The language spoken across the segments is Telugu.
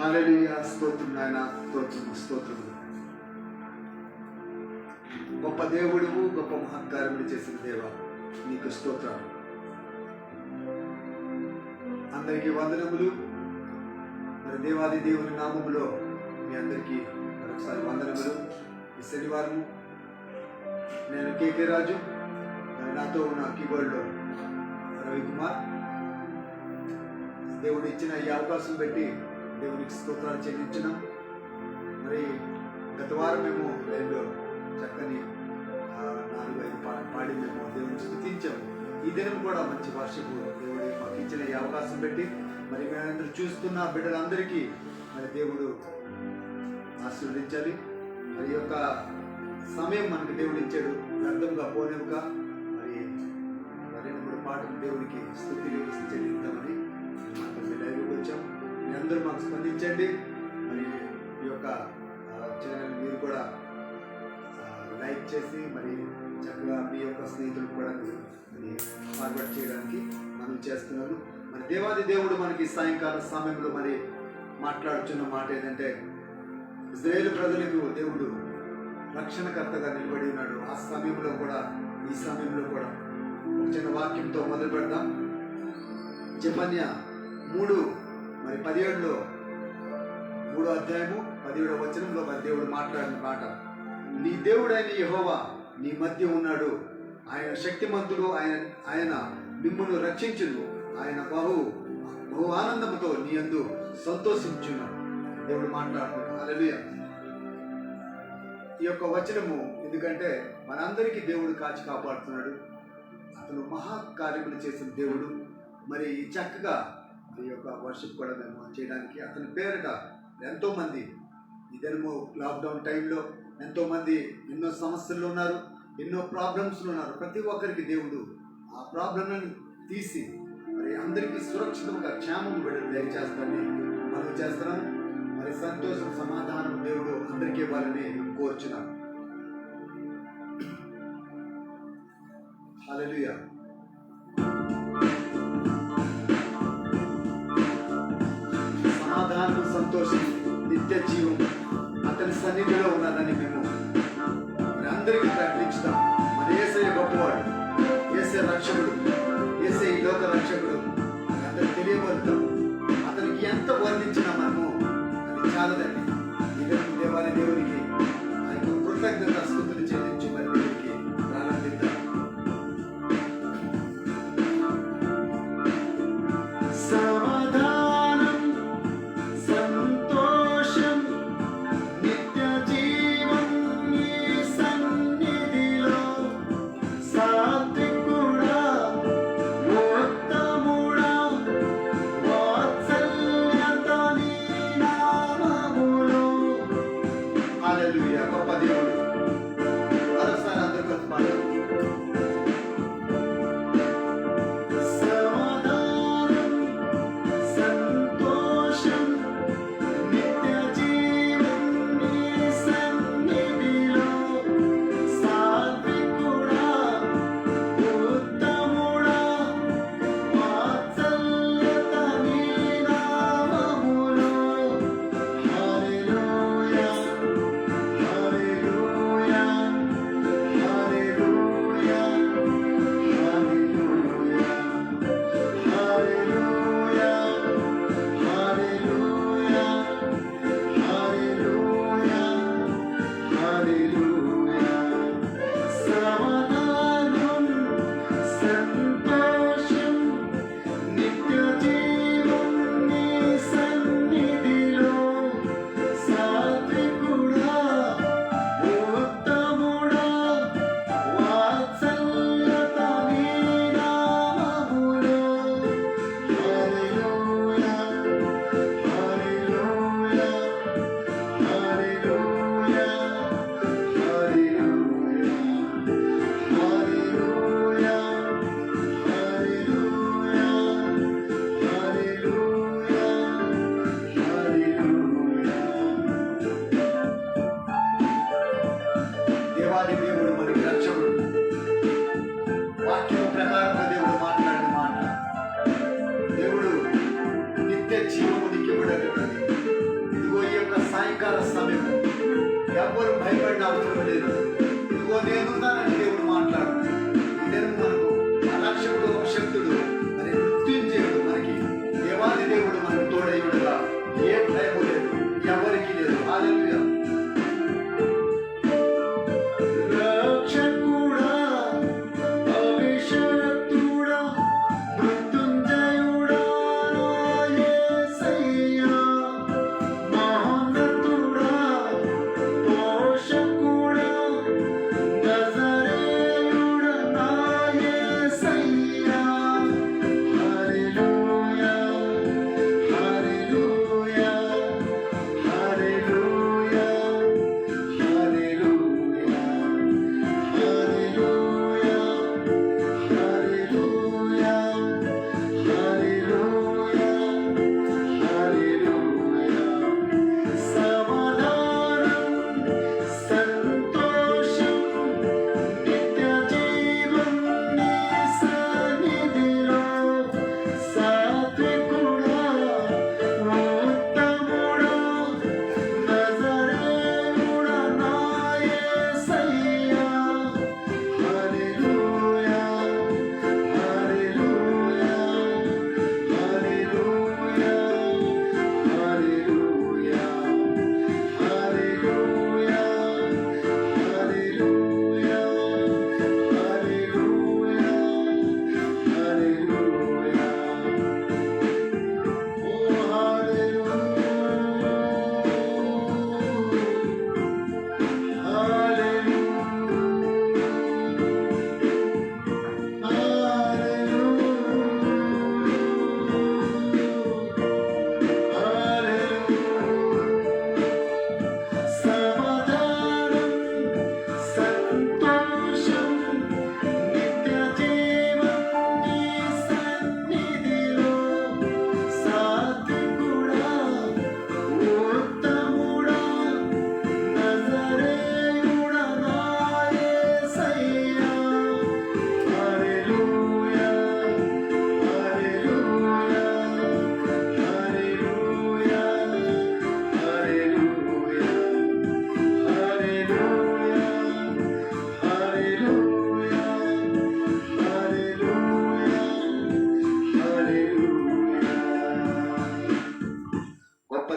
హల్లెలూయా. స్తోత్రం నాయన, స్తోత్రము స్తోత్రము. గొప్ప దేవుడువు, గొప్ప మహత్కార్యములు చేసిన దేవ, నీకు స్తోత్రాలు. అందరికీ వందనములు. మరి దేవాది దేవుని నామములో మీ అందరికీ మరొకసారి వందనములు. ఈ శనివారము నేను కేకే రాజు, మరి నాతో ఉన్న కీబోర్డ్లో రవికుమార్. దేవుడు ఇచ్చిన ఈ అవకాశం పెట్టి దేవునికి స్తోత్రాలు చెల్లించినాం. మరి గత వారం మేము లైవ్లో చక్కని 4-5 పాడి మేము దేవుని స్తుతించాము. ఈ దినం కూడా మంచి వర్షపు దేవుడు మాకు ఇచ్చిన ఈ అవకాశం పెట్టి మరి మేమందరూ చూస్తున్న బిడ్డలందరికీ మరి దేవుడు ఆశీర్వదించాలి. మరి యొక్క సమయం మనకి దేవుడు ఇచ్చాడు, వ్యర్థంగా పోనివ్వక మరి 2-3 పాటలు దేవునికి స్తుతిని చెల్లిద్దామని లైవ్కి వచ్చాం. మీ అందరూ మాకు స్పందించండి. మరి ఈ యొక్క ఛానల్ మీరు కూడా లైక్ చేసి మరి చక్కగా మీ యొక్క స్నేహితులు కూడా మరి ఫార్వర్డ్ చేయడానికి మనం చేస్తున్నాను. మరి దేవాది దేవుడు మనకి సాయంకాల సమయంలో మరి మాట్లాడుతున్న మాట ఏంటంటే, ఇశ్రాయేలు ప్రజలకు దేవుడు రక్షణకర్తగా నిలబడి ఉన్నాడు. ఆ సమయంలో కూడా ఈ సమయంలో కూడా ఒక చిన్న వాక్యంతో మొదలు పెడదాం. జెఫన్యా 3:17 3వ అధ్యాయము 17వ వచనంలో మరి దేవుడు మాట్లాడిన మాట, నీ దేవుడైన యెహోవా నీ మధ్య ఉన్నాడు, ఆయన శక్తిమంతుడు, ఆయన మిమ్మును రక్షించును, ఆయన బహు ఆనందముతో నీ యందు సంతోషించున్నాడు. దేవుడు మాట్లాడుతున్నాడు. హల్లెలూయా. ఈ యొక్క వచనము ఎందుకంటే మనందరికీ దేవుడు కాచి కాపాడుతున్నాడు. అతను మహాకార్యములు చేసిన దేవుడు. మరి చక్కగా ఈ యొక్క వర్షిప్ కూడా మేము చేయడానికి అతని పేరిట ఎంతోమంది ఈ దినము లాక్డౌన్ టైంలో ఎంతోమంది ఎన్నో సమస్యల్లో ఉన్నారు, ఎన్నో ప్రాబ్లమ్స్లో ఉన్నారు. ప్రతి ఒక్కరికి దేవుడు ఆ ప్రాబ్లంలను తీసి మరి అందరికీ సురక్షితంగా క్షేమం దయచేస్తాడని మనం చేస్తున్నాం. మరి సంతోషం, సమాధానం దేవుడు అందరికీ ఇవ్వాలని కోరుచున్నాం. హల్లెలూయా. సమాధానం, సంతోషం, నిత్య జీవం అతని సన్నిధిలో ఉన్నదని మేము అందరికీ ప్రకటించుతాం. మరి యేసయ్య గొప్పవాడు, యేసయ్య రక్షకుడు, యేసయ్య ఈ లోక రక్షకుడు అందరికి తెలియబడతాం. అతనికి ఎంత వర్ణించినా మనము అది చాలదండి. ఈ దేవాలయ దేవునికి ఆయన కృతజ్ఞత స్తుతులు చెల్లించి మరి దేవునికి ప్రారంభిద్దాం. జీవమునికి ఇవ్వడానికి అవసరం లేదు. ఇదిగో నేనున్నానని దేవుడు మాట్లాడు. ఇదే మనకు రక్షకుడు, శక్తుడు, మరి మృత్యుంజయుడు, మనకి దేవాది దేవుడు మనకు తోడయ్యుడుగా ఏ భయము లేదు, ఎవరికి లేదు. హల్లెలూయా.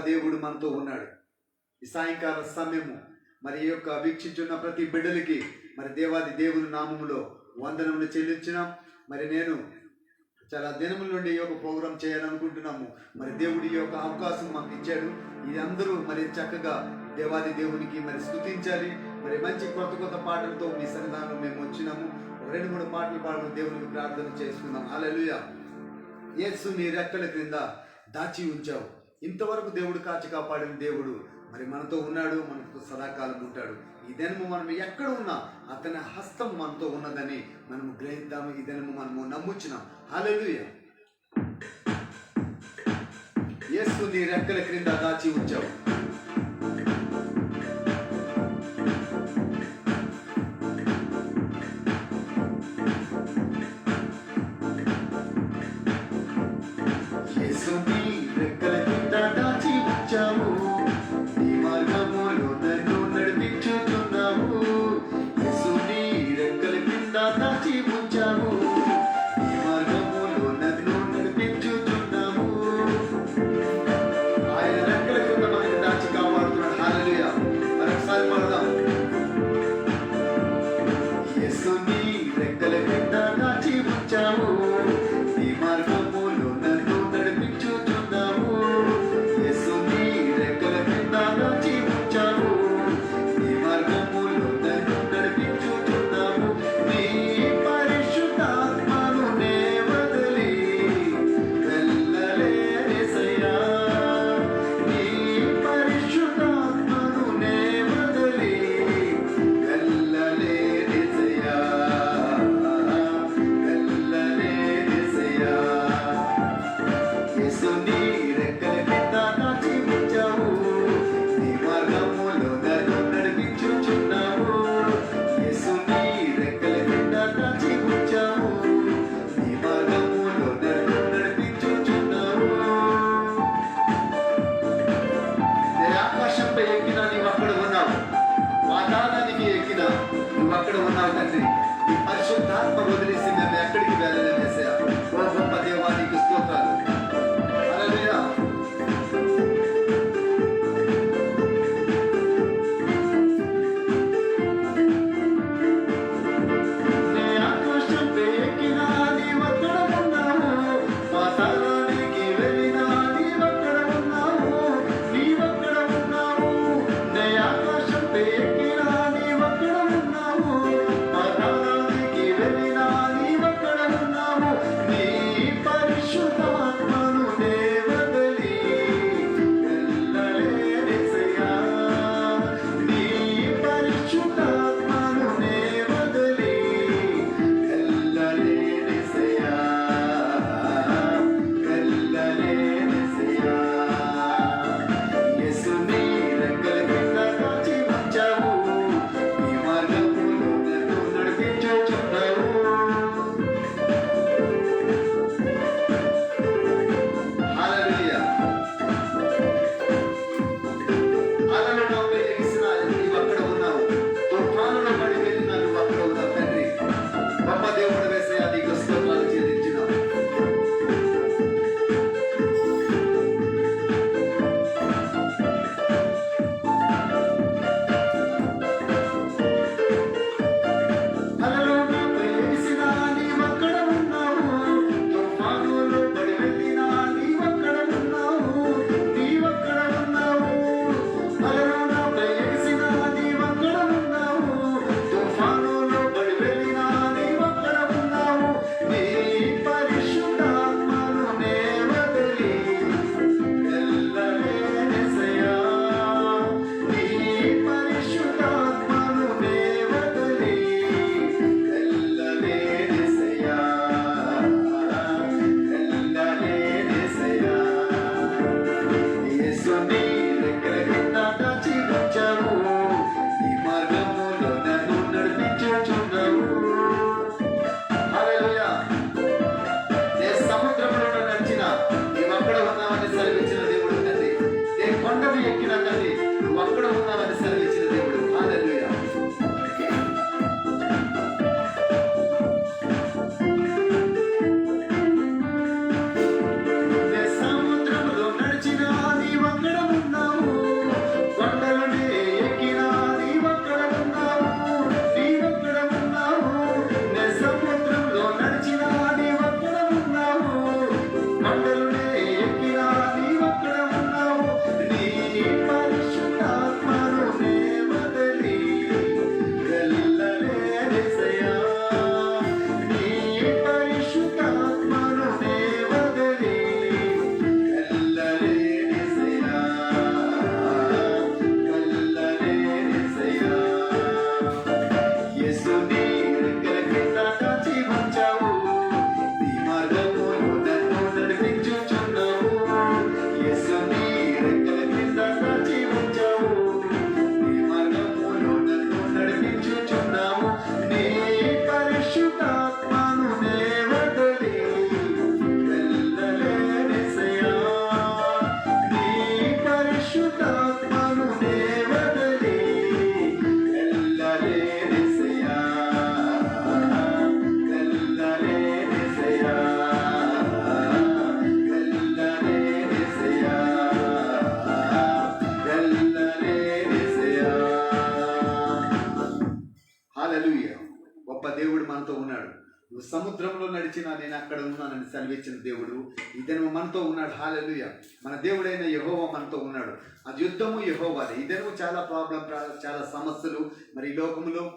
దేవుడు మనతో ఉన్నాడు. ఈ సాయంకాల సమయము మరి ఈ యొక్క వీక్షించున్న ప్రతి బిడ్డలకి మరి దేవాది దేవుని నామములో వందనములు చెల్లించినాం. మరి నేను చాలా దినముల నుండి ఈ యొక్క ప్రోగ్రాం చేయాలనుకుంటున్నాము. మరి దేవుడి యొక్క అవకాశం మాకు ఇచ్చాడు. ఇది అందరూ మరి చక్కగా దేవాది దేవునికి మరి స్తుతించాలి. మరి మంచి కొత్త కొత్త పాటలతో మీ సన్నిధానంలో మేము వచ్చినాము. 2-3 పాటలు పాడుకుని దేవునికి ప్రార్థన చేసుకుందాం. హల్లెలూయా. యేసు నీ రెక్కల క్రింద దాచి ఉంచావు. ఇంతవరకు దేవుడు కాచి కాపాడిన దేవుడు మరి మనతో ఉన్నాడు, మనకు సదాకాలం ఉంటాడు. ఈ దినము మనం ఎక్కడ ఉన్నా అతని హస్తం మనతో ఉన్నదని మనము గ్రహిద్దాము. ఈ దినము మనము నమ్ముచున్నాం. హల్లెలూయా. యేసు నీ రెక్కల క్రింద దాచి ఉంచావు. ఈ మార్గములో నన్ను నడిపించు. సముద్రంలో నడిచినా నేను అక్కడ ఉన్నానని సెలవిచ్చిన దేవుడు ఈ దినము మనతో ఉన్నాడు. హల్లెలూయా. మన దేవుడైన యెహోవా మనతో ఉన్నాడు. అది యుద్ధము యెహోవాది. ఈ దినము చాలా చాలా సమస్యలు మరి ఈ లోకములో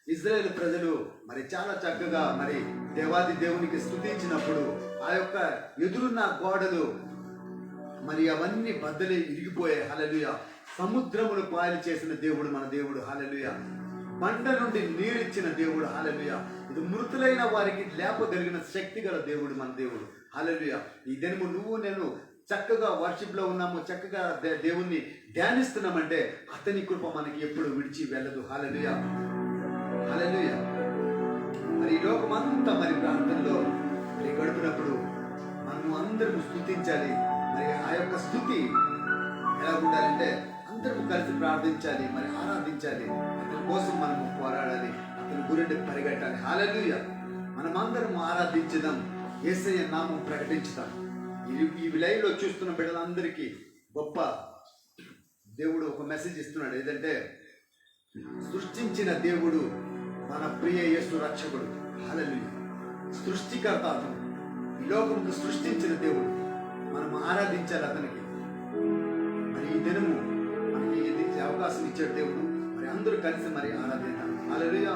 ఇజ్రాయేల్ ప్రజలు మరి చాలా చక్కగా మరి దేవాది దేవునికి స్తుతించినప్పుడు ఆ యొక్క ఎదురున్న గోడలు మరి అవన్నీ బద్దలే ఇరిగిపోయాయి. హల్లెలూయా. సముద్రమును పాయలు చేసిన దేవుడు మన దేవుడు. హల్లెలూయా. బండ నుండి నీరిచ్చిన దేవుడు. హల్లెలూయా. ఇది మృతులైన వారికి లేపగలిగిన శక్తి గల దేవుడు మన దేవుడు. హల్లెలూయా. ఈ దినము నువ్వు నేను చక్కగా వర్షిప్లో ఉన్నాము, చక్కగా దేవుణ్ణి ధ్యానిస్తున్నామంటే అతని కృప మనకి ఎప్పుడు విడిచి వెళ్ళదు. హల్లెలూయా. హల్లెలూయా. మరి ఈ లోకమంతా మరి ప్రార్థనలో మరి గడిపినప్పుడు మనం అందరం స్తుతించాలి. మరి ఆ యొక్క స్తుతి ఎలా ఉండాలంటే అందరూ కలిసి ప్రార్థించాలి, మరి ఆరాధించాలి, అతని కోసం మనము పోరాడాలి, అతని గురించి పరిగెట్టాలి. హల్లెలూయా. మనమందరం ఆరాధించుదాం, యేసయ్య నామం ప్రకటించుదాం. ఈ లైవ్లో చూస్తున్న బిడ్డలందరికీ గొప్ప దేవుడు ఒక మెసేజ్ ఇస్తున్నాడు. ఏదంటే సృష్టించిన దేవుడు మన ప్రియ యేసు రక్షకుడు. హల్లెలూయా. సృష్టికర్త అతను. ఈ లోకమును సృష్టించిన దేవుడు. మనం ఆరాధించాలి అతనికి. మరి ఈ దినము మనకి ఇది అవకాశం ఇచ్చాడు దేవుడు. మరి అందరూ కలిసి మరి ఆరాధిద్దాం. హల్లెలూయా.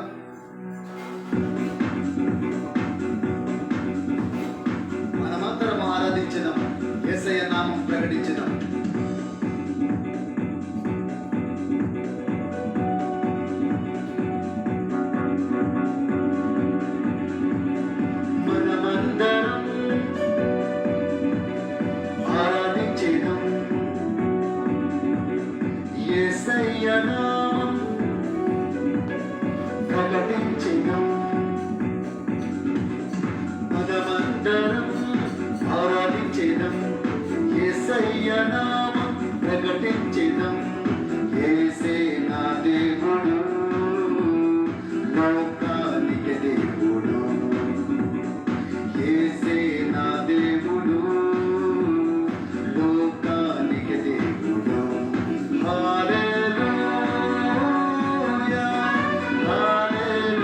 మనమందరం ఆరాధించడం, యేసయ్య నామం ప్రకటించడం. ప్రకటించేదం. యేసే నా దేవుడు, లోకానికి దేవుడు. యేసే నా దేవుడు, లోకానికి దేవుడు. హల్లెలూయా, హల్లెలూయా,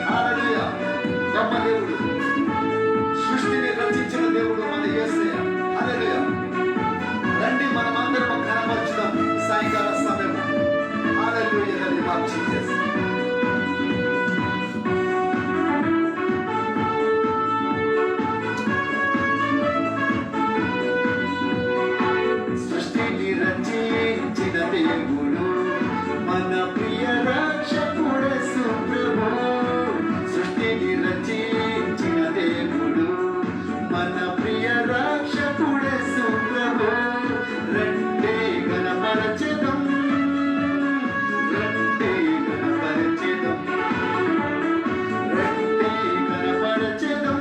హల్లెలూయా, సృష్టిని రచించిన దేవుడు మన యేసయ్య. హల్లెలూయా. రండి మనమందరం కనపరచుదాం సాయంకాల సమయం. హల్లెలూయా. in the name of Jesus. సృష్టిని రచించిన దేవుడు మన ప్రియ రక్షకుడు యేసు ప్రభు. సృష్టిని రచించిన దేవుడు మన ప్రియ రక్షకుడు యేసు ప్రభు. రండి గణపరచెదం, రండి గణపరచెదం, రండి గణపరచెదం,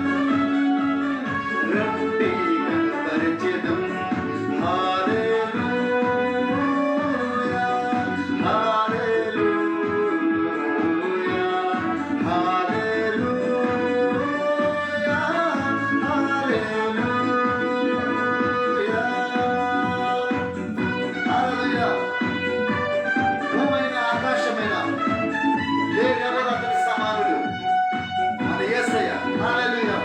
రండి గణపరచెదం. హల్లెలూయా, హల్లెలూయా, హల్లెలూయా, హల్లెలూయా, హల్లెలూయా. భూమైన ఆకాశమైన లేనెవరు అతని సమానుడు మన యేసయ్య. హల్లెలూయా.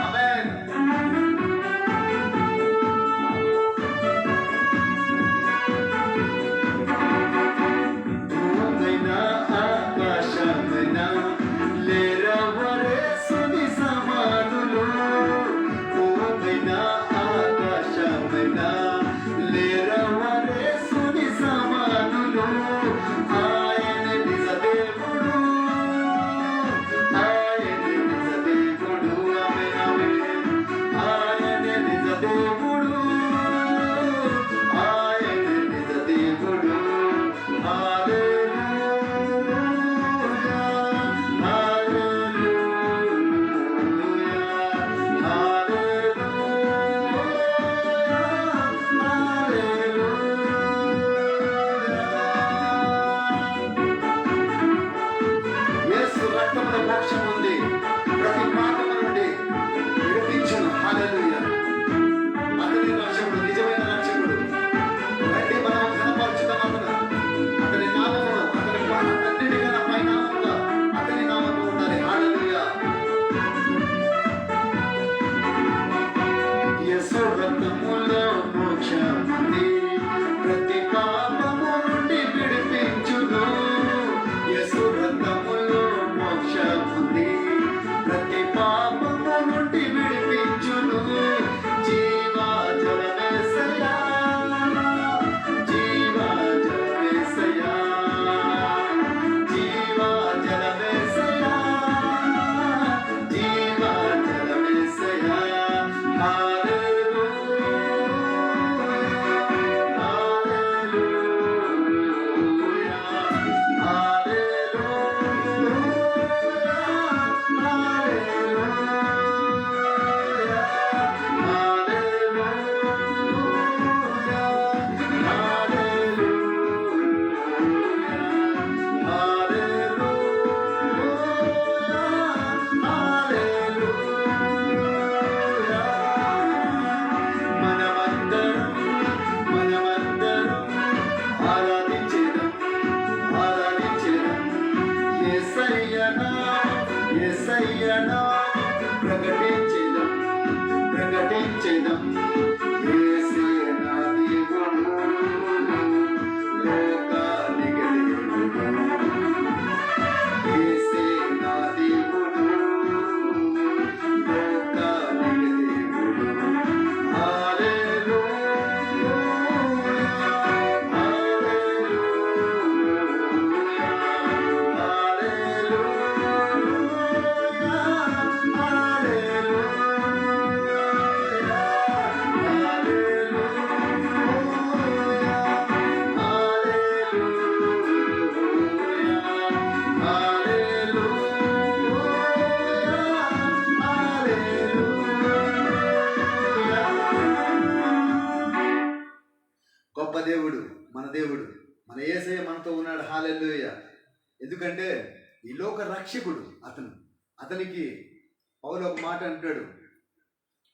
ఆమేన్. భూమైన ఆకాశమైన లేరెవరే సుని సమానులు. భూమైన ఆకాశమైన లేరెవరే సుని సమానులు. ఆయన నిజ దేవుడు, ఆయన నిజ దేవుడు. ఆమేన్, ఆమేన్. ఆయన నిజ దేవుడు, ఆయన నిజ దేవుడు. హల్లెలూయా, హల్లెలూయా, ప్రకటించెదం. యేసే నా దేవుడు, లోకానికి దేవుడు. యేసే నా దేవుడు, లోకానికి దేవుడు. హల్లెలూయా, గొప్ప దేవుడు మన దేవుడు, మన యేసయ్య మనతో ఉన్నాడు. హల్లెలూయా. ఎందుకంటే ఈ లోక రక్షకుడు అతనికి పౌలు ఒక మాట అంటాడు,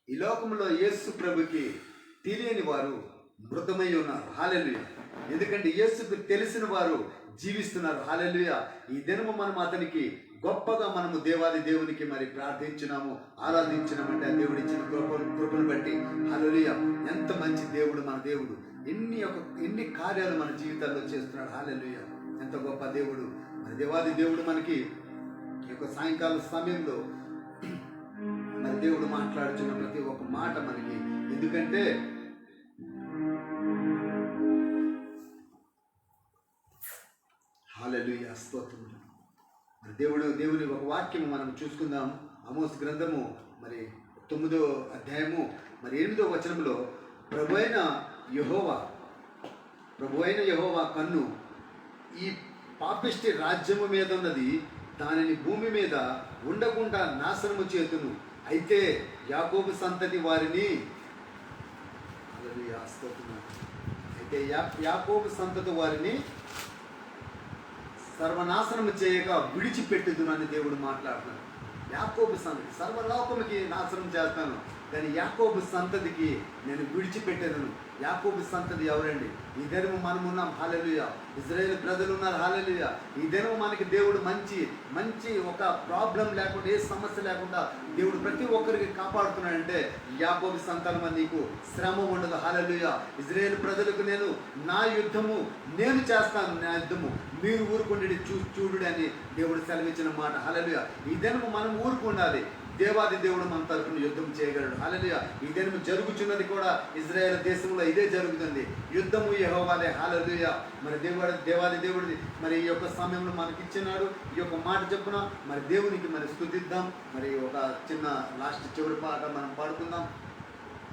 ఈ లోకంలో యేసు ప్రభుకి తెలియని వారు మృతమై ఉన్నారు. హల్లెలూయా. ఎందుకంటే యేసుకు తెలిసిన వారు జీవిస్తున్నారు. హల్లెలూయా. ఈ దినము మనం అతనికి గొప్పగా మనము దేవాది దేవునికి మరి ప్రార్థించినాము, ఆరాధించినామంటే ఆ దేవుడు ఇచ్చిన కృపను బట్టి. హల్లెలూయా. ఎంత మంచి దేవుడు మన దేవుడు, ఎన్ని కార్యాలు మన జీవితాల్లో చేస్తున్నాడు. హల్లెలూయా. ఎంత గొప్ప దేవుడు మరి దేవాది దేవుడు. మనకి ఈ యొక్క సాయంకాల సమయంలో మరి దేవుడు మాట్లాడుతున్న ప్రతి ఒక్క మాట మనకి, ఎందుకంటే హల్లెలూయా, స్తోత్రం. మరి దేవుని ఒక వాక్యము మనం చూసుకుందాం. ఆమోస్ గ్రంథము మరి 9వ అధ్యాయము మరి 8వ వచనంలో, ప్రభువైన యెహోవా కన్ను ఈ పాపిష్టి రాజ్యము మీద ఉన్నది, దానిని భూమి మీద ఉండకుండా నాశనము చేతును. అయితే యాకోబు సంతతి వారిని యాకోబు సంతతి వారిని సర్వనాశనము చేయక విడిచిపెట్టుదును అని దేవుడు మాట్లాడుతున్నాడు. యాకోబు సంతతి సర్వలోకముకి నాశనం చేస్తాను, కానీ యాకోబు సంతతికి నేను విడిచిపెట్టేదను. యాకోబు సంతతి ఎవరండి? ఈ దినము మనం ఉన్నాం. హల్లెలూయా. ఇజ్రాయేల్ ప్రజలు ఉన్నారు. హల్లెలూయా. ఈ దినము మనకి దేవుడు మంచి ఒక ప్రాబ్లం లేకుండా, ఏ సమస్య లేకుండా దేవుడు ప్రతి ఒక్కరికి కాపాడుతున్నాడంటే యాకోబు సంతానం నీకు శ్రమ ఉండదు. హల్లెలూయా. ఇజ్రాయేల్ ప్రజలకు నా యుద్ధము నేను చేస్తాను, నా యుద్ధము మీరు ఊరుకుండి చూడు అని దేవుడు సెలవిచ్చిన మాట. హల్లెలూయా. ఈ దినము మనం ఊరుకుండాలి, దేవాది దేవుడు మన తరపున యుద్ధం చేయగలడు. హల్లెలూయా. ఈ దినము జరుగుతున్నది కూడా ఇజ్రాయేల్ దేశంలో ఇదే జరుగుతుంది. యుద్ధము యెహోవాదే. హల్లెలూయా. మరి దేవాది దేవుడి మరి ఈ యొక్క సమయంలో మనకి ఇచ్చినాడు. ఈ యొక్క మాట చెప్పున మరి దేవునికి మరి స్తుతిద్దాం. మరి ఒక చిన్న లాస్ట్ చివరి పాట మనం పాడుకుందాం.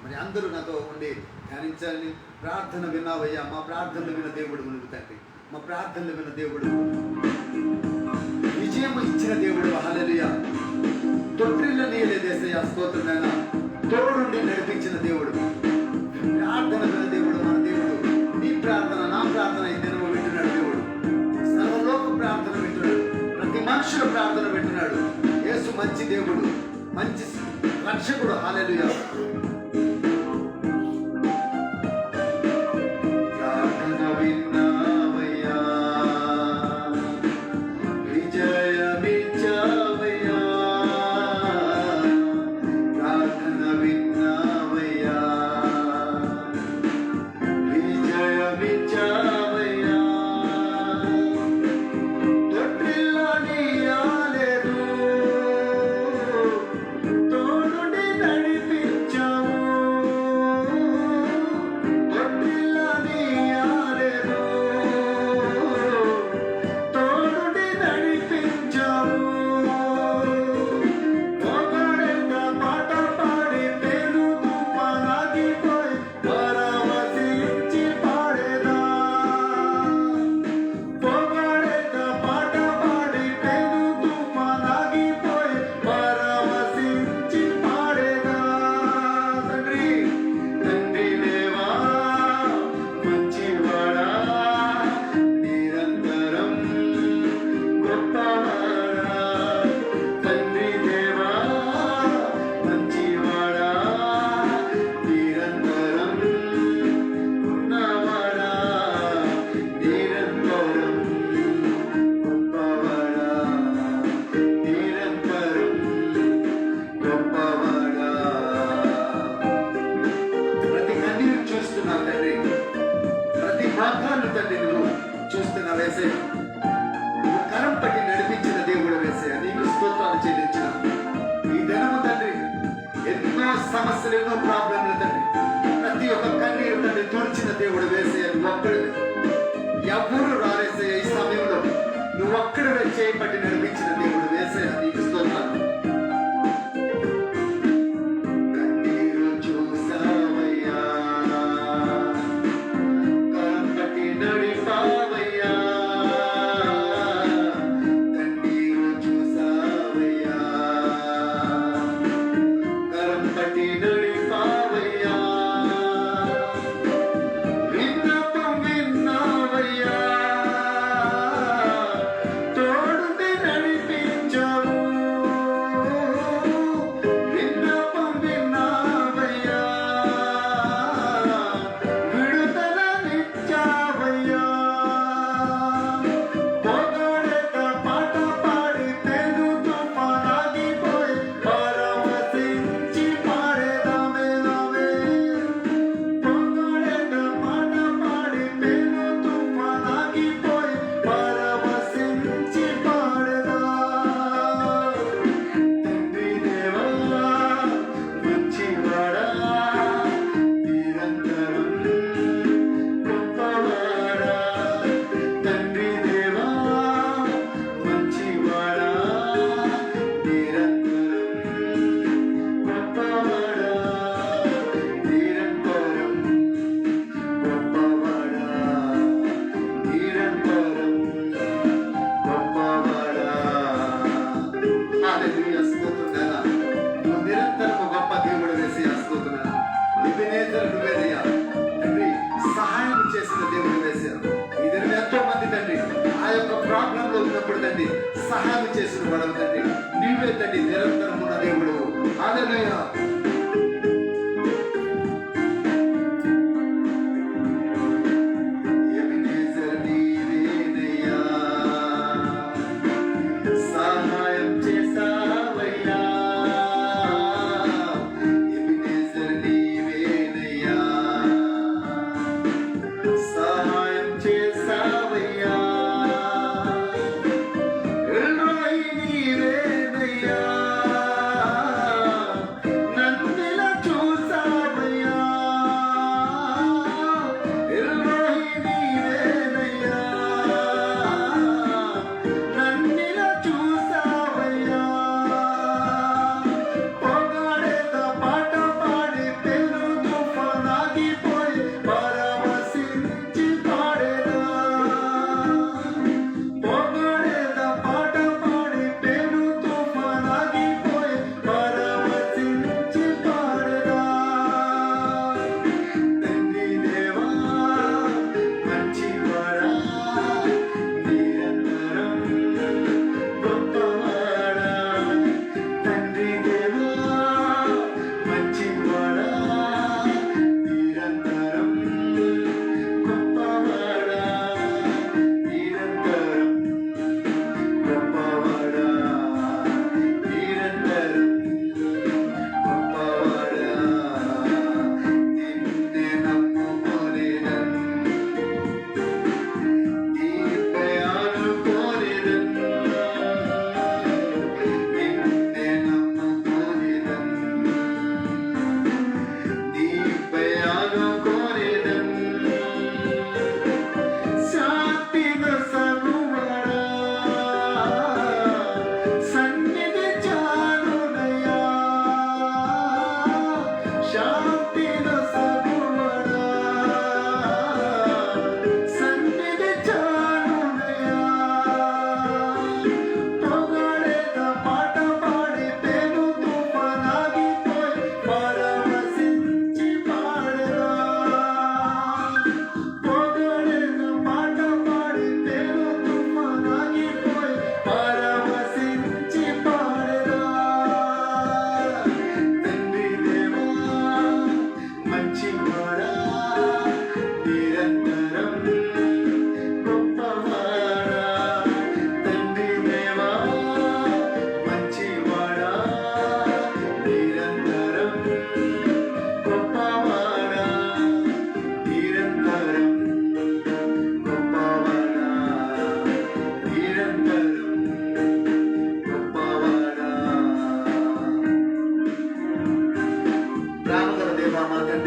మరి అందరూ నాతో ఉండి ధ్యానించాలని. ప్రార్థన విన్నావయ్యా, మా ప్రార్థనలు విన్న దేవుడు మునుగు తండ్రి, మా ప్రార్థనలు విన్న దేవుడు, విజయం ఇచ్చిన దేవుడు. హల్లెలూయా. తొట్టిల్ల నీలేదేసయ్యా, స్తోత్రమైన తోడుండి నడిపించిన దేవుడు, ప్రార్థన విన్న దేవుడు మన దేవుడు. నీ ప్రార్థన నా ప్రార్థన ఈ దినము వింటున్నాడు దేవుడు. సర్వలోక ప్రార్థన వింటున్నాడు, ప్రతి మనుషుల ప్రార్థన వింటున్నాడు. యేసు మంచి దేవుడు, మంచి రక్షకుడు. హల్లెలూయా. ప్రార్థన విన్నావయ్యా, విజయమిచ్చావయ్యా. ప్రార్థన విన్నావయ్యా, విజయమిచ్చావయ్యా. తొట్టిల్ల నీయాలేదు, తోడుండి నడిపించావు. వేసే కరం పట్టి నడిపించిన దేవుడు వేసే నీకు స్తోత్రాలు చెల్లించిన ఈ దినము తండ్రి ఎన్నో సమస్యలు ఎన్నో ప్రాబ్లంలు తండ్రి ప్రతి ఒక్క కన్నీరు తండ్రి తుడిచిన దేవుడు వేసే ఒక్కడు ఎవరు రాలేసే ఈ సమయంలో నువ్వు ఒక్కడు చేయబట్టి నడిపించిన దేవుడు వేసే నీకు స్తోత్రాలు కన్నీరు చూసావయ్యా కరం పట్టి నడిపావయ్యా కన్నీరు చూసావయ్యా కరం పట్టి నడిపావయ్యా విన్నపం విన్నావయ్యా తోడుండి నడిపించావయ్యా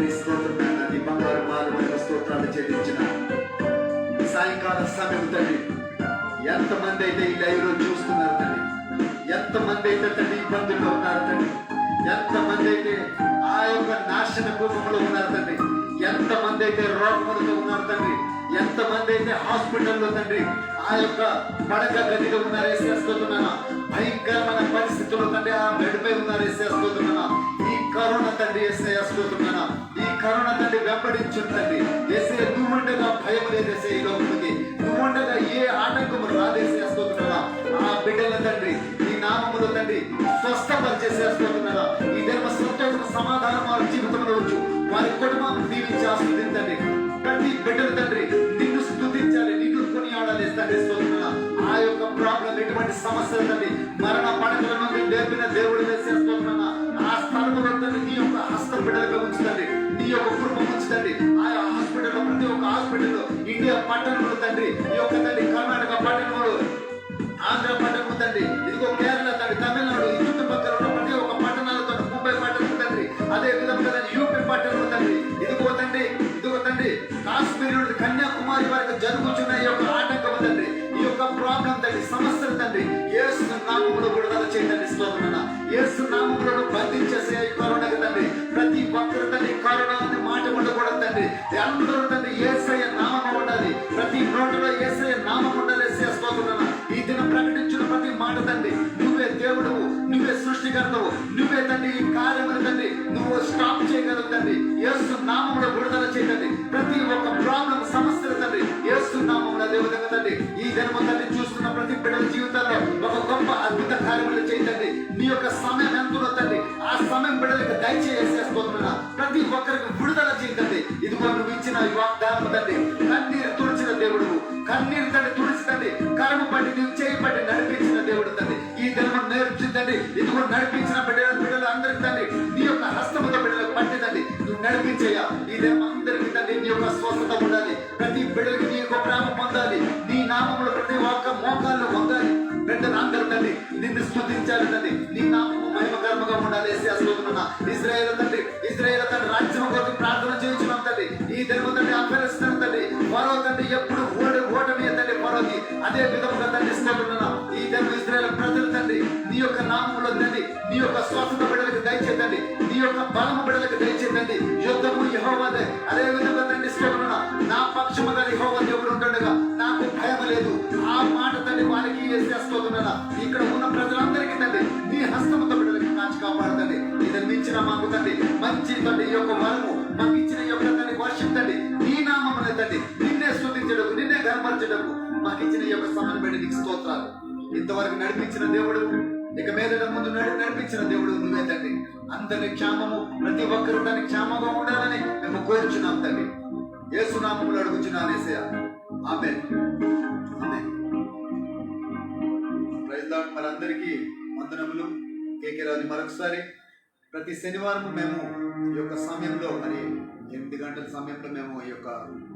తండ్రి స్తోత్రం నాయన, నీ బంగారు మారు స్తోత్రాలు చెల్లించిన సాయంకాల సమయం తండ్రి, ఎంతమంది అయితే ఈ లైవ్ లో చూస్తున్నారు తండ్రి, ఎంతమంది అయితే తండ్రి ఇబ్బందుల్లో ఉన్నారు తండ్రి, ఎంతమంది అయితే ఆ యొక్క నాశన కూపంలో ఉన్నారు తండ్రి, ఎంతమంది అయితే రోగములతో ఉన్నారు తండ్రి, ఎంతమంది అయితే హాస్పిటల్లో తండ్రి ఆ యొక్క పడక గదిలో ఉన్నారు వేసేస్తున్నాను, భయంకరమైన పరిస్థితుల్లో తండ్రి ఆ బెడ్ పై ఉన్నారు వేసేస్తున్నాను. ఈ కరోనా తండ్రి వేసేస్తున్నాను, ఈ కరోనా తండ్రి వెంబడించుందండి వేసే, నువ్వుండగా భయం లేదేసే ఈ లోపలికి, నువ్వుండగా ఏ ఆటంకము రాదేసేస్తున్నాను. ఆ బిడ్డల తండ్రి ఈ నామములో తండ్రి స్వస్థపరిచేసేస్తున్నాను. ఈ ధర్మ సంతోష సమాధానం వారి జీవితంలో వచ్చు, వారి కుటుంబం దీవించి ఆస్వాదించండి. ప్రతి బిడ్డల తండ్రి నిన్ను స్తుతించాలి, నిన్ను కొనియాడాలి తండ్రి స్తోత్రాలు. ఆ యొక్క ప్రాబ్లం ఎటువంటి సమస్యలు తండ్రి మరణ పడకల నుండి లేపిన దేవుడు వేసేస్తున్నాను. ఆ స్థలంలో తండ్రి నీ యొక్క హస్తం బిడ్డలుగా ఉంచుతండి, నీ యొక్క కుటుంబం ఉంచుతండి. ఆ హాస్పిటల్లో ప్రతి ఒక్క హాస్పిటల్లో ఇండియా పట్టణంలో తండ్రి, ఈ యొక్క తండ్రి కర్ణాటక పట్టణంలో, ఆంధ్ర పట్టణం తండ్రి, ఇదిగో కేరళ తండ్రి, తమిళనాడు, ఈ చుట్టుపక్కల ఉన్న ప్రతి ఒక్క పట్టణాలతో, ముంబై పట్టణం తండ్రి, అదే విధంగా యూపీ పట్టణం తండ్రి, ఇదిగో తండ్రి కాశ్మీర్ నుండి కన్యాకుమారి వరకు జరుగుతున్న ఈ యొక్క ఆటంకం తండ్రి, ఈ యొక్క ప్రాబ్లం తండ్రి, సమస్యలు తండ్రి యేసు నామములో విడుదల చేయండి స్తోత్రమన్న. యేసు నామములో బంధించేసే కరోనాకి తండ్రి, ప్రతి ఒక్కరు తండ్రి కరోనా అనే మాట ఉండకూడదు తండ్రి, అందరూ తండ్రి యేసయ్య నామం ఉండాలి, ప్రతి నోటిలో యేసయ్య నామం ఉండాలి స్తోత్రమన్న. ఈ దినం ప్రకటించిన ప్రతి మాట తండ్రి, నువ్వే దేవుడువు, నువ్వే సృష్టికర్తవు, నువ్వే తండ్రి ఈ కార్యములు తండ్రి నువ్వు స్టాప్ చేయగలవు తండ్రి, యేసు నామములో విడుదల చేయండి. ప్రతి ఒక్క ప్రాబ్లం సమస్యలు తండ్రి యేసు నామములో, అదే విధంగా తండ్రి ఈ దినము తండ్రి చూస్తున్న ప్రతి బిడ్డల జీవితాల్లో ఒక గొప్ప అద్భుత కార్యములు చేయండి. నీ యొక్క సమయం ఎంతో తండ్రి ఆ సమయం బిడ్డలకు దయచేసేస్తున్నా, ప్రతి ఒక్కరికి విడుదల చేయండి. ఇదిగో నువ్వు ఇచ్చిన ఈ వాగ్దానం తండ్రి, కన్నీరు తుడిచిన దేవుడు, కన్నీరు తండ్రి తుడిచిందండి, కర్మ పట్టి నువ్వు చేయబట్టి నడిపించిన దేవుడు తండ్రి, ఈ దినం నేర్చుందండి. ఇదిగో నడిపించిన బిడ్డలు అందరికి తండ్రి నీ యొక్క హస్తముతో బిడ్డలకు పట్టిందండి, నువ్వు నడిపించేయా. ఈ దినం అందరికి తండ్రి నీ యొక్క స్వస్థత ఉండాలి, ప్రతి బిడ్డలకి నీ యొక్క ప్రేమ పొందాలి, నీ నామములో ప్రతి ఒక్క మోకాళ్ళు వంగాలి. బిడ్డలు అందరూ తండ్రి నిన్ను స్తుతించాలి తండ్రి, నీ నామము మహిమకరముగా ఉండాలి యేసుస్తున్నా. ఇశ్రాయేలు తండ్రి రాజ్యం కొరకు ప్రార్థన చేయించున్నాం తండ్రి. ఈ దినము తండ్రి అభ్యరిస్తున్నాం తండ్రి, మరో తండ్రి ఎప్పుడు ఓటమి తండ్రి మరోది, అదే విధముగా తండ్రి ఇస్తున్నా. ఈ దినం ఇశ్రాయేలు ప్రజలు తండ్రి నీ యొక్క నామములో తండ్రి నీ యొక్క స్వస్థత బిడ్డలకు దయచేయండి, నీ యొక్క బలము బిడ్డలకు దయచేయండి. యుద్ధము యెహోవాదే, అదే విధంగా తండ్రి ఇస్తున్నా. నా పక్షముగా యెహోవా దేవుడు ఉంటుండగా నాకు భయం లేదు. ఆ మాట తండ్రి వారికి వేసేస్తున్నా. ఇక్కడ ఉన్న ప్రజలందరికీ తండ్రి నీ హస్తముతో బిడ్డలకి కాచి కాపాడుతండి. ఇదని మించిన మాకు తండ్రి మంచి తండ్రి ఈ యొక్క వరము మాకు ఇచ్చిన ఈ యొక్క తండ్రి వర్షం తండ్రి, నీ నామమునే తండ్రి నిన్నే స్తుతించడం, నిన్నే గర్వపరచడం మాకు ఇచ్చిన ఈ యొక్క సమయం బట్టి నీకు స్తోత్రాలు. ఇంతవరకు నడిపించిన దేవుడు, ఇక మీద ముందు నడిపించిన దేవుడు నువ్వే తండ్రి. అందరి క్షేమము, ప్రతి ఒక్కరు దాని క్షేమంగా ఉండాలని మేము కోరుచున్నాం తండ్రి, యేసు నామములో అడుగుచున్నాను యేసయ్యా, ఆమేన్. Praise lord. మనందరికీ వందనములు. కేకే రాజు మరొకసారి ప్రతి శనివారం మేము ఈ యొక్క సమయంలో మరి 8 గంటల సమయంలో మేము ఈ యొక్క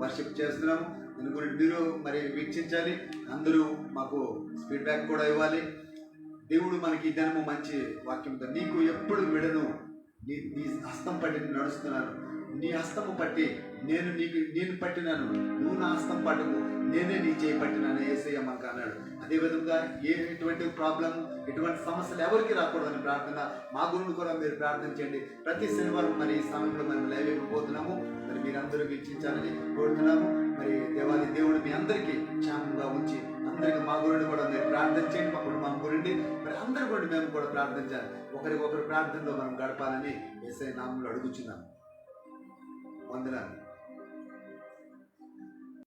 వర్షిప్ చేస్తున్నాము. దీని గురించి మీరు మరి వీక్షించాలి, అందరూ మాకు ఫీడ్బ్యాక్ కూడా ఇవ్వాలి. దేవుడు మనకి ఈ దినము మంచి వాక్యంతో, నీకు ఎప్పుడు విడను, నీ హస్తం పట్టి నడుస్తున్నాను, నీ హస్తము పట్టి నేను పట్టినాను, నువ్వు నా హస్తం పట్టము, నేనే నీ చేయి పట్టినాను యేసయ్య మనకు అన్నాడు. అదేవిధంగా ఎటువంటి ప్రాబ్లం, ఎటువంటి సమస్యలు ఎవరికి రాకూడదని ప్రార్థన మా గురువులు కూడా మీరు ప్రార్థన చేయండి. ప్రతి శనివారం మరి ఈ సమయంలో మనం లైవ్ అయిపోతున్నాము, మరి మీరందరూ వీక్షించాలని కోరుతున్నాము. మరి దేవాది దేవుడు మీ అందరికీ క్షేమంగా ఉంచి అందరికీ మా గురువుని కూడా మీరు ప్రార్థన చేయండి, మా కుటుంబం గురించి మరి అందరి గురించి మేము కూడా ప్రార్థించాలి. ఒకరికొకరు ప్రార్థనలో మనం గడపాలని యేసయ్య నామములో అడుగుచున్నాము. వందనాలు.